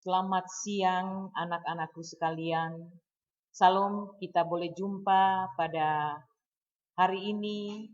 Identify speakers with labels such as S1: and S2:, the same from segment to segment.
S1: Selamat siang anak-anakku sekalian. Salam, kita boleh jumpa pada hari ini,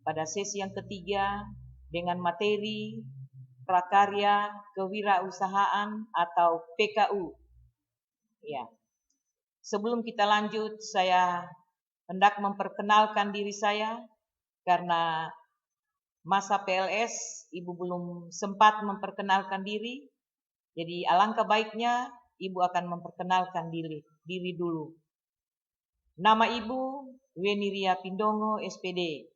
S1: pada sesi yang ketiga dengan materi Prakarya Kewirausahaan atau PKU. Ya. Sebelum kita lanjut, saya hendak memperkenalkan diri saya karena masa PLS Ibu belum sempat memperkenalkan diri. Jadi alangkah baiknya Ibu akan memperkenalkan diri dulu. Nama Ibu Weniria Pindongo SPD,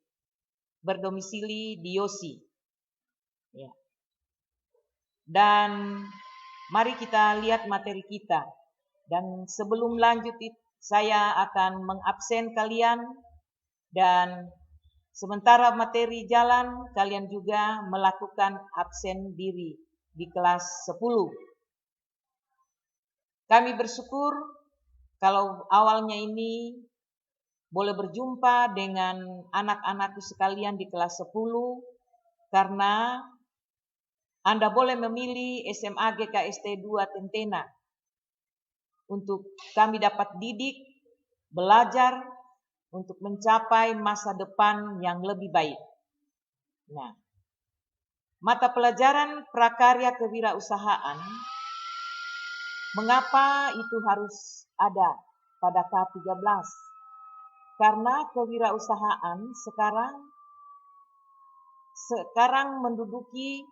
S1: berdomisili di Yosi. Ya. Dan mari kita lihat materi kita. Dan sebelum lanjut saya akan mengabsen kalian, dan sementara materi jalan kalian juga melakukan absen diri di kelas 10. Kami bersyukur kalau awalnya ini boleh berjumpa dengan anak-anakku sekalian di kelas 10 karena Anda boleh memilih SMA GKST 2 Tentena untuk kami dapat didik, belajar untuk mencapai masa depan yang lebih baik. Nah, mata pelajaran prakarya kewirausahaan, mengapa itu harus ada pada K13? Karena kewirausahaan sekarang menduduki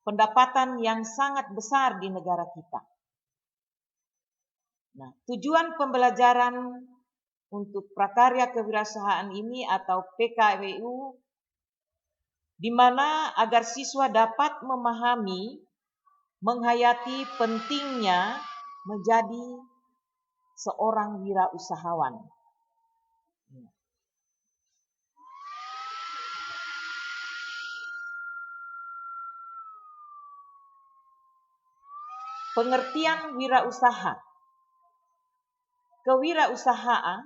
S1: pendapatan yang sangat besar di negara kita. Nah, tujuan pembelajaran untuk prakarya kewirausahaan ini atau PKWU, di mana agar siswa dapat memahami, menghayati pentingnya menjadi seorang wirausahawan. Pengertian wirausaha. Kewirausahaan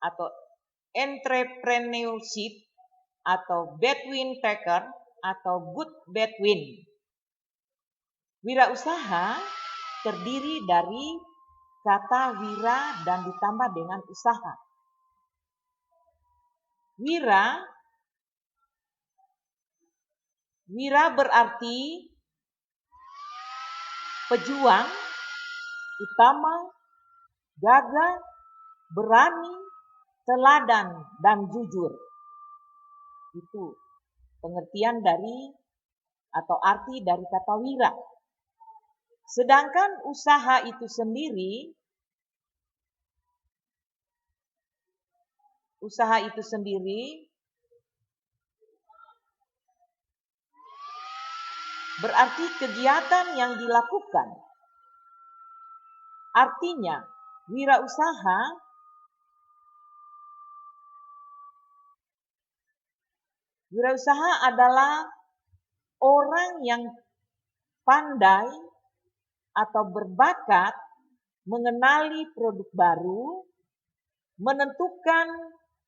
S1: atau entrepreneurship atau bedwin taker atau good bedwin. Wirausaha terdiri dari kata wira dan ditambah dengan usaha. Wira berarti pejuang, utama, gagah, berani, teladan, dan jujur. Itu pengertian dari atau arti dari kata wira. Sedangkan usaha itu sendiri berarti kegiatan yang dilakukan. Artinya, wirausaha adalah orang yang pandai atau berbakat mengenali produk baru, menentukan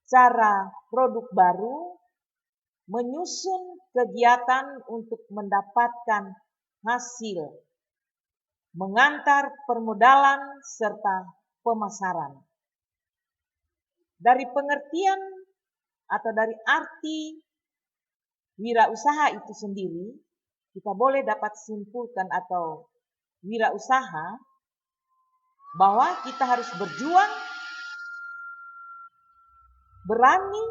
S1: cara produk baru, menyusun kegiatan untuk mendapatkan hasil, mengantar permodalan serta pemasaran. Dari pengertian atau dari arti wirausaha itu sendiri, kita boleh dapat simpulkan atau wirausaha bahwa kita harus berjuang, berani,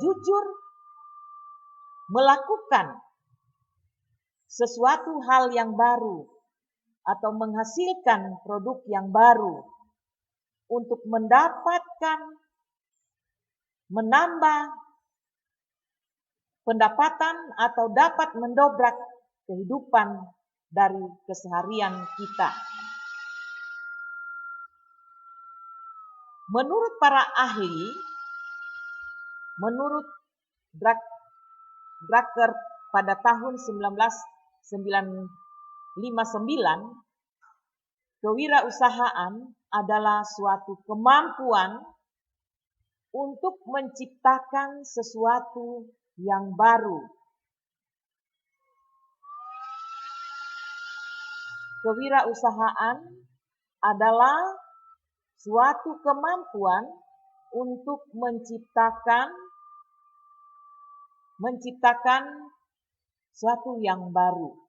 S1: jujur, melakukan sesuatu hal yang baru atau menghasilkan produk yang baru untuk mendapatkan, menambah pendapatan atau dapat mendobrak kehidupan dari keseharian kita. Menurut para ahli, menurut Drucker pada tahun 1959, kewirausahaan adalah suatu kemampuan untuk menciptakan sesuatu yang baru. kewirausahaan adalah suatu kemampuan untuk menciptakan suatu yang baru.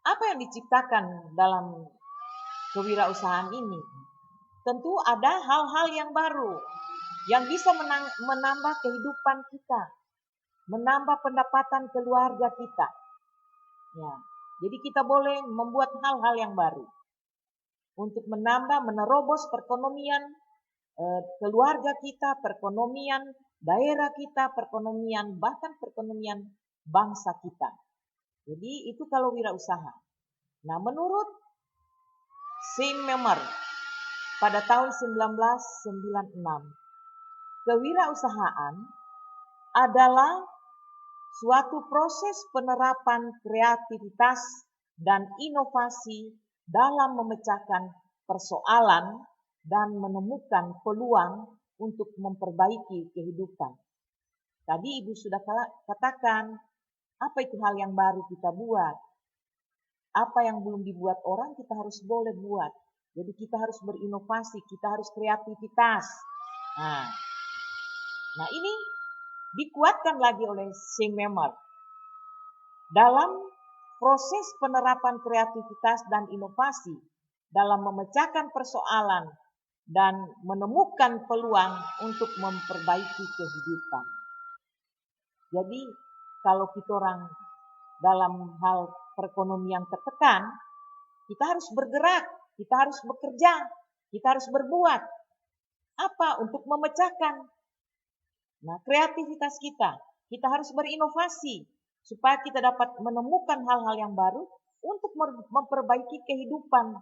S1: Apa yang diciptakan dalam kewirausahaan ini? Tentu ada hal-hal yang baru yang bisa menambah kehidupan kita, menambah pendapatan keluarga kita. Ya, jadi kita boleh membuat hal-hal yang baru untuk menerobos perekonomian keluarga kita, perekonomian daerah kita, bahkan perekonomian bangsa kita. Jadi itu kalau wirausaha. Nah, menurut Seymour pada tahun 1996, kewirausahaan adalah suatu proses penerapan kreativitas dan inovasi dalam memecahkan persoalan dan menemukan peluang untuk memperbaiki kehidupan. Tadi Ibu sudah katakan, apa itu hal yang baru kita buat? Apa yang belum dibuat orang kita harus boleh buat. Jadi kita harus berinovasi, kita harus kreativitas. Nah ini dikuatkan lagi oleh Seymour. Dalam proses penerapan kreativitas dan inovasi dalam memecahkan persoalan dan menemukan peluang untuk memperbaiki kehidupan. Jadi kalau kita orang dalam hal perekonomian tertekan, kita harus bergerak, kita harus bekerja, kita harus berbuat. Apa? Untuk memecahkan. Nah, kreativitas kita harus berinovasi supaya kita dapat menemukan hal-hal yang baru untuk memperbaiki kehidupan.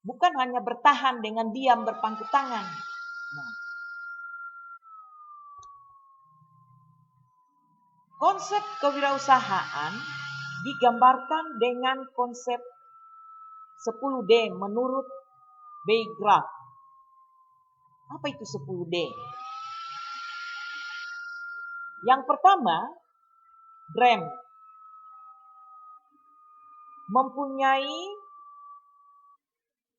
S1: Bukan hanya bertahan dengan diam berpangku tangan. Nah, konsep kewirausahaan digambarkan dengan konsep 10D menurut Baygraf. Apa itu 10D? Yang pertama, dream. Mempunyai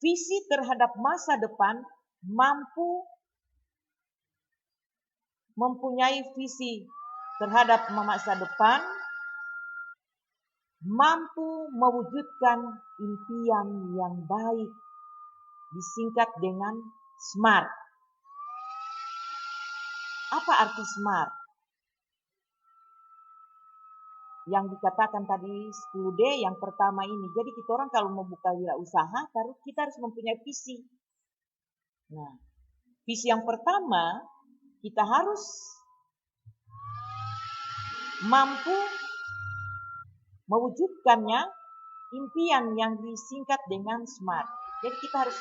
S1: visi terhadap masa depan, mempunyai visi terhadap masa depan, mampu mewujudkan impian yang baik, disingkat dengan SMART. Apa arti SMART? Yang dikatakan tadi 10D yang pertama ini. Jadi kita orang kalau membuka wirausaha, kita harus mempunyai visi. Nah, visi yang pertama, kita harus mampu mewujudkannya impian yang disingkat dengan SMART. Jadi kita harus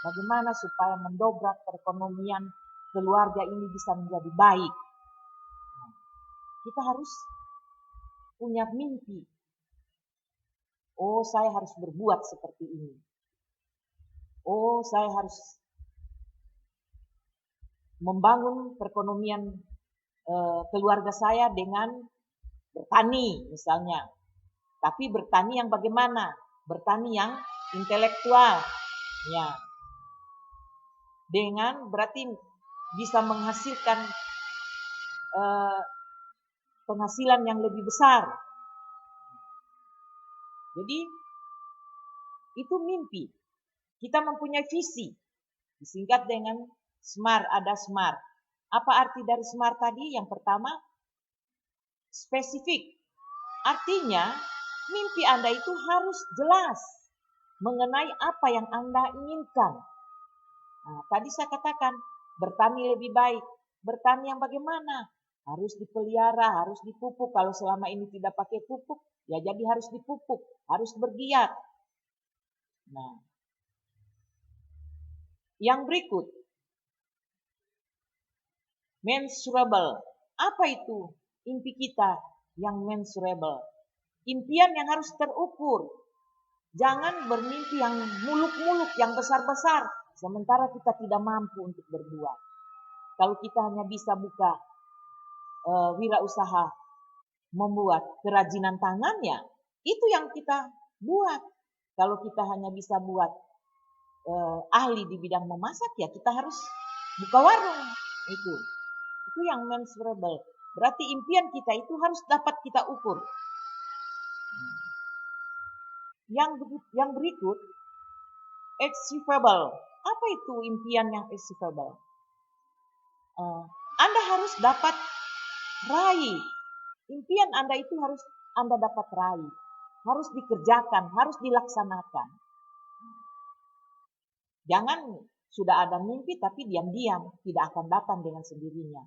S1: bagaimana supaya mendobrak perekonomian keluarga ini bisa menjadi baik. Nah, kita harus punya mimpi. Oh, saya harus berbuat seperti ini. Oh, saya harus membangun perekonomian keluarga saya dengan bertani misalnya. Tapi bertani yang bagaimana? Bertani yang intelektual. Ya. Dengan berarti bisa menghasilkan penghasilan yang lebih besar. Jadi itu mimpi. Kita mempunyai visi. Disingkat dengan SMART, ada SMART. Apa arti dari SMART tadi? Yang pertama, spesifik. Artinya, mimpi Anda itu harus jelas mengenai apa yang Anda inginkan. Nah, tadi saya katakan, bertani lebih baik. Bertani yang bagaimana? Harus dipelihara, harus dipupuk. Kalau selama ini tidak pakai pupuk, ya jadi harus dipupuk, harus bergiat. Nah, yang berikut, mensurable. Apa itu impi kita yang mensurable? Impian yang harus terukur. Jangan bermimpi yang muluk-muluk, yang besar-besar, sementara kita tidak mampu untuk berbuat. Kalau kita hanya bisa buka wirausaha, membuat kerajinan tangannya, itu yang kita buat. Kalau kita hanya bisa buat ahli di bidang memasak, ya kita harus buka warung. Itu yang measurable. Berarti impian kita itu harus dapat kita ukur. Yang berikut, achievable. Apa itu impian yang achievable? Anda harus dapat raih. Impian Anda itu harus Anda dapat raih. Harus dikerjakan, harus dilaksanakan. Jangan sudah ada mimpi tapi diam-diam, tidak akan datang dengan sendirinya.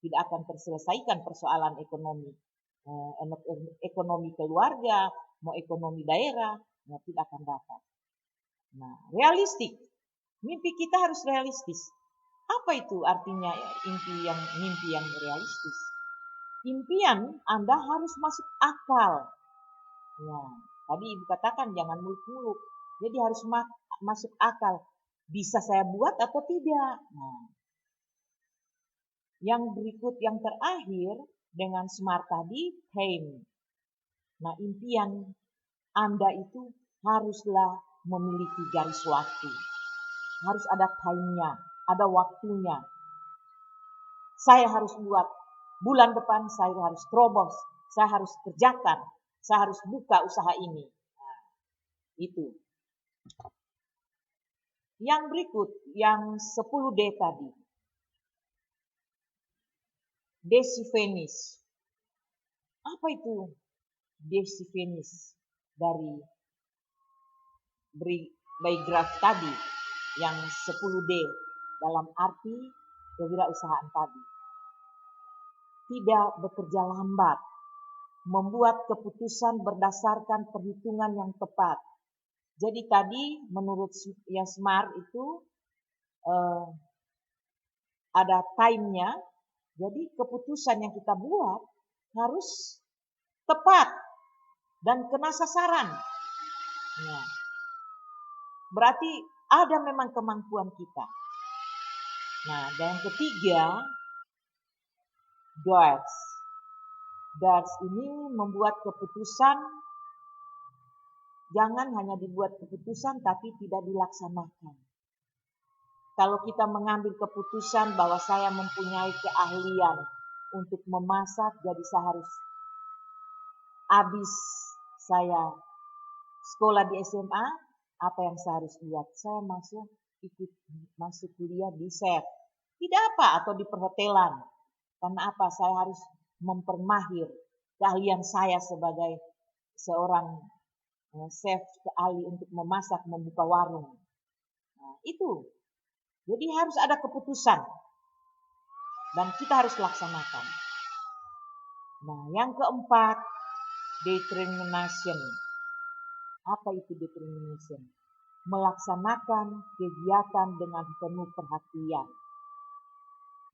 S1: Tidak akan terselesaikan persoalan ekonomi. Ekonomi keluarga, mau ekonomi daerah, tidak akan dapat. Nah, realistik. Mimpi kita harus realistis. Apa itu artinya mimpi yang realistis? Impian Anda harus masuk akal. Nah, tadi Ibu katakan jangan muluk-muluk. Jadi harus masuk akal. Bisa saya buat atau tidak? Nah, yang berikut, yang terakhir dengan SMART tadi, aim. Nah, impian Anda itu haruslah memiliki garis waktu. Harus ada time-nya, ada waktunya. Saya harus buat, bulan depan saya harus terobos, saya harus kerjakan, saya harus buka usaha ini. Nah, itu. Yang berikut, yang 10D tadi. Decifenis. Apa itu Decifenis dari graf tadi yang 10D dalam arti kewirausahaan tadi? Tidak bekerja lambat, membuat keputusan berdasarkan perhitungan yang tepat. Jadi tadi menurut yang SMART itu ada time-nya. Jadi keputusan yang kita buat harus tepat dan kena sasaran. Nah, berarti ada memang kemampuan kita. Nah, dan yang ketiga, DOTS. DOTS ini membuat keputusan, jangan hanya dibuat keputusan tapi tidak dilaksanakan. Kalau kita mengambil keputusan bahwa saya mempunyai keahlian untuk memasak, jadi saya harus habis saya sekolah di SMA, apa yang saya harus buat? Saya masuk kuliah di chef. Tidak apa, atau di perhotelan. Karena apa? Saya harus mempermahir keahlian saya sebagai seorang chef ahli untuk memasak, membuka warung. Nah, itu. Jadi harus ada keputusan. Dan kita harus laksanakan. Nah, yang keempat, determination. Apa itu determination? Melaksanakan kegiatan dengan penuh perhatian.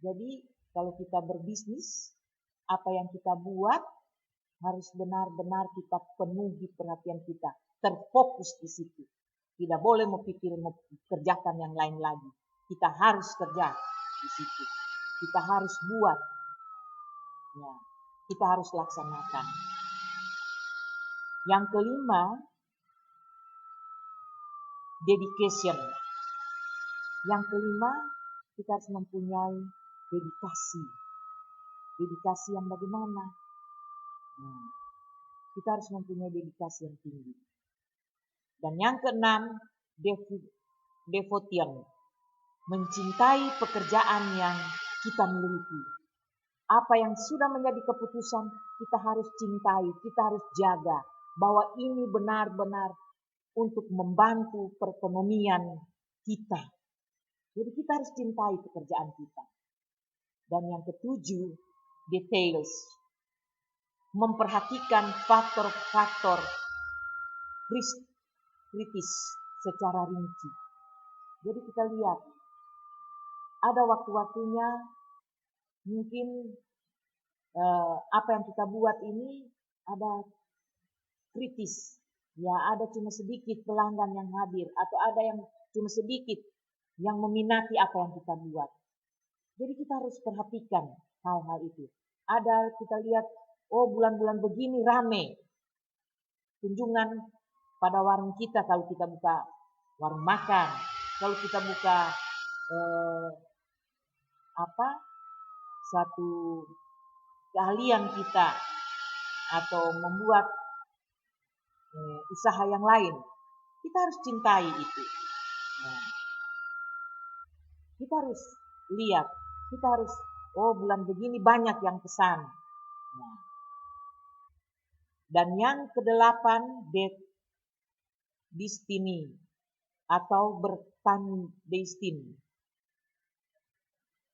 S1: Jadi kalau kita berbisnis, apa yang kita buat harus benar-benar kita penuhi perhatian kita. Terfokus di situ. Tidak boleh kerjakan yang lain lagi. Kita harus kerja di situ. Kita harus buat. Ya, kita harus laksanakan. Yang kelima, dedication. Yang kelima, kita harus mempunyai dedikasi. Dedikasi yang bagaimana? Nah, kita harus mempunyai dedikasi yang tinggi. Dan yang keenam, devotion. Mencintai pekerjaan yang kita miliki. Apa yang sudah menjadi keputusan, kita harus cintai, kita harus jaga. Bahwa ini benar-benar untuk membantu perekonomian kita. Jadi kita harus cintai pekerjaan kita. Dan yang ketujuh, details. Memperhatikan faktor-faktor kritis secara rinci. Jadi kita lihat, ada waktu-waktunya mungkin apa yang kita buat ini ada kritis. Ya, ada cuma sedikit pelanggan yang hadir atau ada yang cuma sedikit yang meminati apa yang kita buat. Jadi kita harus perhatikan hal-hal itu. Ada kita lihat, oh bulan-bulan begini rame kunjungan pada warung kita kalau kita buka warung makan, kalau kita buka satu keahlian kita atau membuat usaha yang lain, kita harus cintai itu. Kita harus lihat, kita harus, oh bulan begini banyak yang pesan. Dan yang ke-8, destiny atau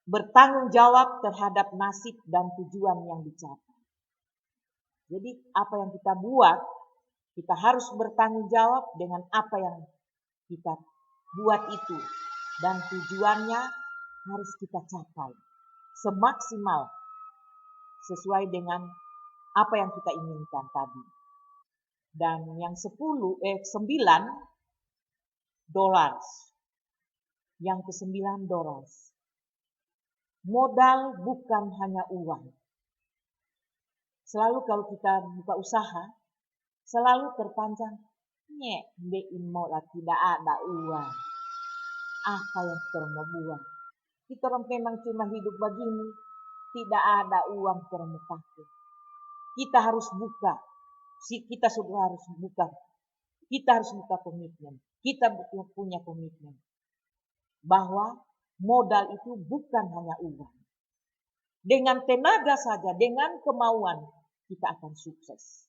S1: bertanggung jawab terhadap nasib dan tujuan yang dicapai. Jadi apa yang kita buat, kita harus bertanggung jawab dengan apa yang kita buat itu. Dan tujuannya harus kita capai semaksimal sesuai dengan apa yang kita inginkan tadi. Dan yang 9 dollars. Yang ke-9 dollars. Modal bukan hanya uang. Selalu kalau kita buka usaha, selalu terpanjang, tidak ada uang. Apa yang kita mau buat? Kita orang memang cuma hidup begini, tidak ada uang kita mau pakai. Kita harus buka. Kita sudah harus buka. Kita harus buka komitmen. Kita punya komitmen bahwa modal itu bukan hanya uang. Dengan tenaga saja, dengan kemauan kita akan sukses.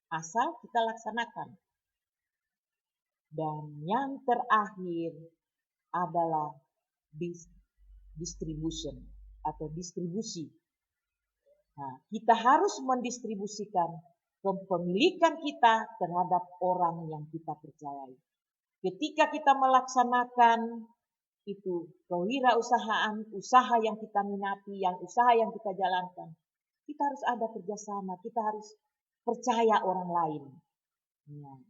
S1: Asal kita laksanakan. Dan yang terakhir adalah distribution atau distribusi. Nah, kita harus mendistribusikan kepemilikan kita terhadap orang yang kita percayai. Ketika kita melaksanakan itu kewirausahaan, usaha yang kita minati, yang usaha yang kita jalankan, kita harus ada kerjasama, kita harus percaya orang lain. Nah,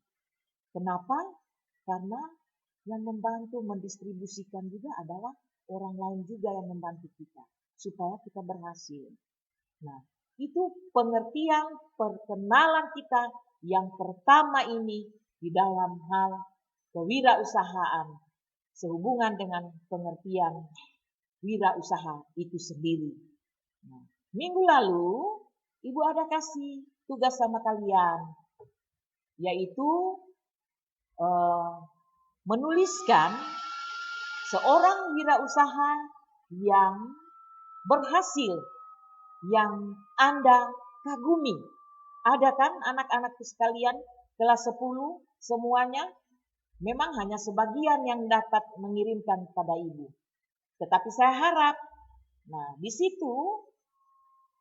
S1: kenapa? Karena yang membantu mendistribusikan juga adalah orang lain juga yang membantu kita supaya kita berhasil. Nah, itu pengertian perkenalan kita yang pertama ini di dalam hal kewirausahaan sehubungan dengan pengertian wirausaha itu sendiri. Nah, minggu lalu Ibu ada kasih tugas sama kalian, yaitu menuliskan seorang wirausaha yang berhasil, yang Anda kagumi. Ada kan anak-anakku sekalian, kelas 10 semuanya? Memang hanya sebagian yang dapat mengirimkan kepada Ibu. Tetapi saya harap, nah di situ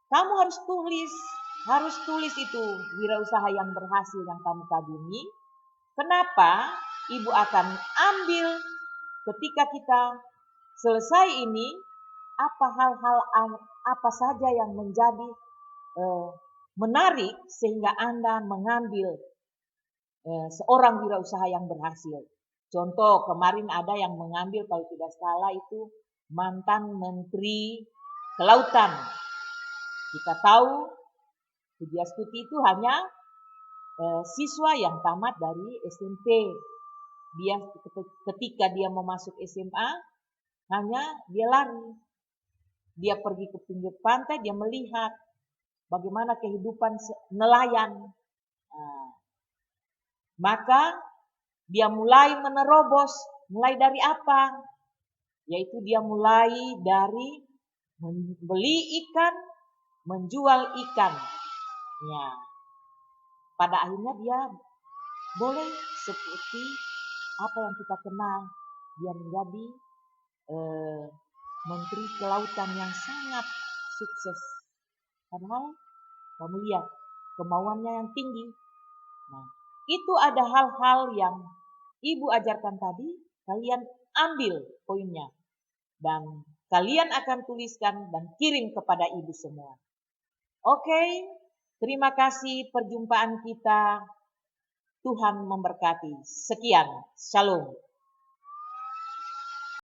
S1: kamu harus tulis itu wirausaha yang berhasil yang kamu kagumi. Kenapa? Ibu akan ambil ketika kita selesai ini, apa saja yang menjadi menarik sehingga Anda mengambil seorang wirausaha yang berhasil. Contoh, kemarin ada yang mengambil, kalau tidak salah itu mantan Menteri Kelautan. Kita tahu Pujiastuti itu hanya siswa yang tamat dari SMP. Dia ketika dia mau masuk SMA, hanya dia lari. Dia pergi ke pinggir pantai, dia melihat bagaimana kehidupan nelayan. Maka dia mulai menerobos. Mulai dari apa? Yaitu dia mulai dari membeli ikan, menjual ikan. Ya. Pada akhirnya dia boleh seperti apa yang kita kenal. Dia menjadi Menteri Kelautan yang sangat sukses. Padahal kamu lihat kemauannya yang tinggi. Nah, itu ada hal-hal yang Ibu ajarkan tadi, kalian ambil poinnya. Dan kalian akan tuliskan dan kirim kepada Ibu semua. Oke, terima kasih perjumpaan kita Tuhan memberkati. Sekian, Shalom.